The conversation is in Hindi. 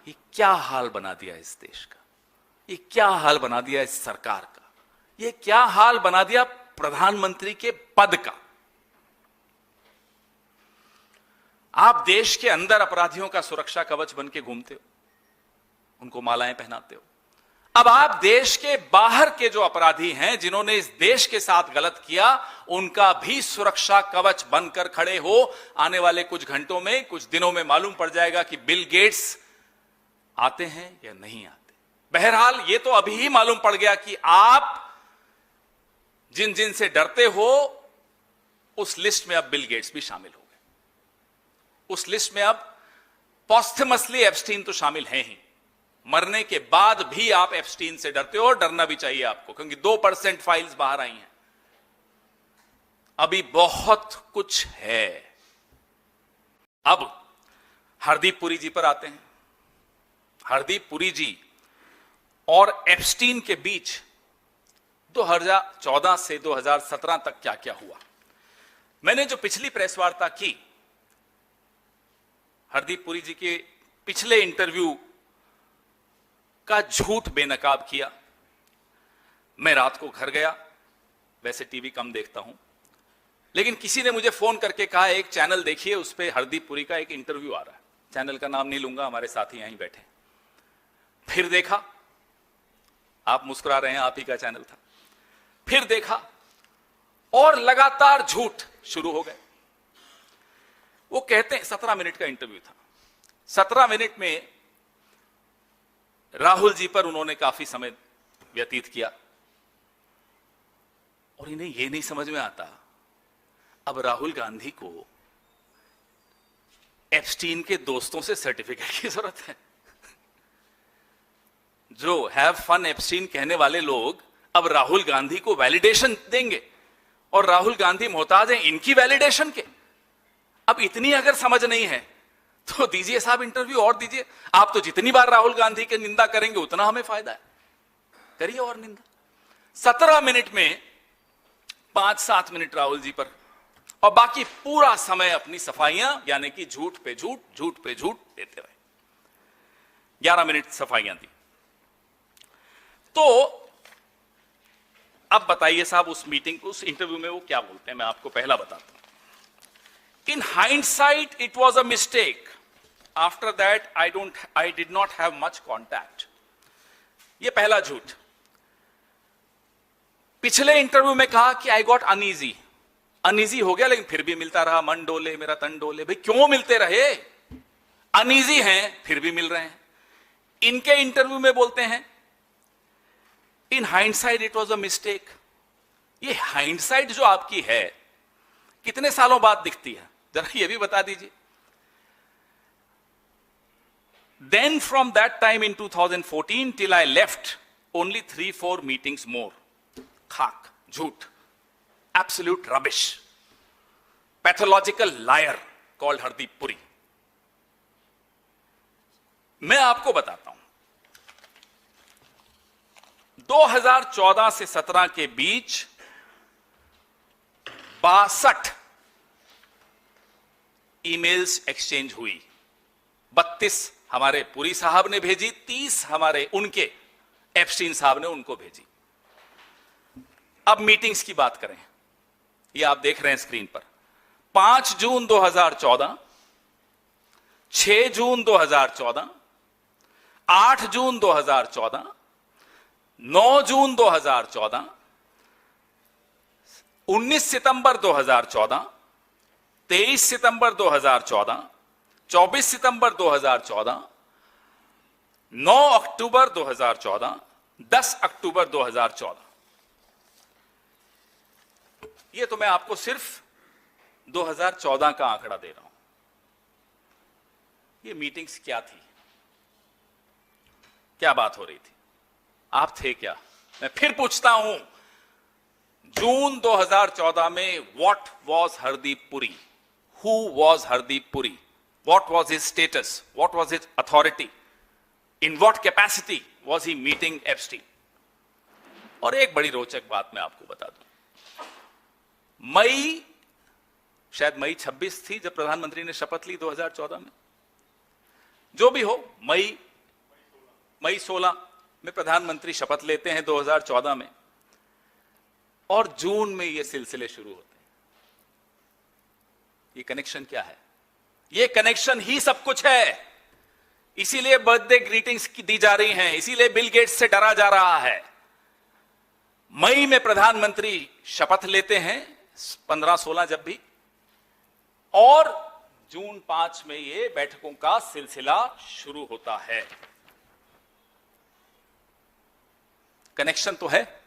ये क्या हाल बना दिया इस देश का, ये क्या हाल बना दिया इस सरकार का, ये क्या हाल बना दिया प्रधानमंत्री के पद का। आप देश के अंदर अपराधियों का सुरक्षा कवच बन के घूमते हो, उनको मालाएं पहनाते हो। अब आप देश के बाहर के जो अपराधी हैं, जिन्होंने इस देश के साथ गलत किया, उनका भी सुरक्षा कवच बनकर खड़े हो। आने वाले कुछ घंटों में, कुछ दिनों में मालूम पड़ जाएगा कि बिल गेट्स आते हैं या नहीं आते। बहरहाल ये तो अभी ही मालूम पड़ गया कि आप जिन जिन से डरते हो, उस लिस्ट में अब बिल गेट्स भी शामिल हो गए। उस लिस्ट में अब पॉस्थमसली एप्स्टीन तो शामिल हैं ही, मरने के बाद भी आप एप्स्टीन से डरते हो, और डरना भी चाहिए आपको, क्योंकि 2% फाइल्स बाहर आई हैं। अभी बहुत कुछ है। अब हरदीप पुरी जी पर आते हैं। हरदीप पुरी जी और एप्स्टीन के बीच 2014 से 2017 तक क्या क्या हुआ। मैंने जो पिछली प्रेस वार्ता की, हरदीप पुरी जी के पिछले इंटरव्यू का झूठ बेनकाब किया। मैं रात को घर गया, वैसे टीवी कम देखता हूं, लेकिन किसी ने मुझे फोन करके कहा एक चैनल देखिए, उस पर हरदीप पुरी का एक इंटरव्यू आ रहा है। चैनल का नाम नहीं लूंगा, हमारे साथी यहीं बैठे। फिर देखा, आप मुस्कुरा रहे हैं, आप ही का चैनल था। फिर देखा और लगातार झूठ शुरू हो गए। वो कहते हैं 17 मिनट का इंटरव्यू था। 17 मिनट में राहुल जी पर उन्होंने काफी समय व्यतीत किया, और इन्हें यह नहीं समझ में आता अब राहुल गांधी को एप्स्टीन के दोस्तों से सर्टिफिकेट की जरूरत है। जो हैव फन एप्स्टीन कहने वाले लोग अब राहुल गांधी को वैलिडेशन देंगे, और राहुल गांधी मोहताज हैं इनकी वैलिडेशन के। अब इतनी अगर समझ नहीं है तो दीजिए साहब इंटरव्यू और दीजिए। आप तो जितनी बार राहुल गांधी की निंदा करेंगे उतना हमें फायदा है, करिए और निंदा। 17 मिनट में 5-7 मिनट राहुल जी पर, और बाकी पूरा समय अपनी सफाइयां, यानी कि झूठ पे झूठ, झूठ पे झूठ देते रहे। 11 मिनट सफाइयां दी। तो अब बताइए साहब, उस मीटिंग, उस इंटरव्यू में वो क्या बोलते हैं, मैं आपको पहला बताता हूं। In hindsight, it was a mistake. After that, I did not have much contact. ये पहला झूठ। पिछले इंटरव्यू में कहा कि I got uneasy. अनईजी हो गया, लेकिन फिर भी मिलता रहा। मन डोले मेरा तन डोले। भाई क्यों मिलते रहे? अनईजी हैं फिर भी मिल रहे हैं। इनके इंटरव्यू में बोलते हैं in hindsight it was a mistake. ये हाइंडसाइट जो आपकी है कितने सालों बाद दिखती है, जरा ये भी बता दीजिए। Then from that time in 2014 till I left, only 3-4 meetings more. खाक, झूठ, absolute rubbish, pathological liar called Hardeep Puri. मैं आपको बताता हूं, 2014 से 17 के बीच 62 ईमेल्स एक्सचेंज हुई। 32 हमारे पुरी साहब ने भेजी, 30 हमारे उनके एप्स्टीन साहब ने उनको भेजी। अब मीटिंग्स की बात करें, ये आप देख रहे हैं स्क्रीन पर। 5 जून 2014, 6 जून 2014, 8 जून 2014, 9 जून 2014, 19 सितंबर 2014, 23 सितंबर 2014, 24 सितंबर 2014, 9 अक्टूबर 2014, 10 अक्टूबर 2014। ये तो मैं आपको सिर्फ 2014 का आंकड़ा दे रहा हूं। ये मीटिंग्स क्या थी, क्या बात हो रही थी, आप थे क्या? मैं फिर पूछता हूं, जून 2014 में what was Hardeep Puri? Who was Hardeep Puri? What was his status? What was his authority? In what capacity was he meeting Epstein? और एक बड़ी रोचक बात मैं आपको बता दूं, शायद मई 26 थी जब प्रधानमंत्री ने शपथ ली 2014 में। जो भी हो, मई मई 16 में प्रधानमंत्री शपथ लेते हैं 2014 में, और जून में ये सिलसिले शुरू होते हैं। ये कनेक्शन क्या है? ये कनेक्शन ही सब कुछ है। इसीलिए बर्थडे ग्रीटिंग्स की दी जा रही हैं, इसीलिए बिल गेट्स से डरा जा रहा है। मई में प्रधानमंत्री शपथ लेते हैं 15-16 जब भी, और जून 5 में ये बैठकों का सिलसिला शुरू होता है। कनेक्शन तो है।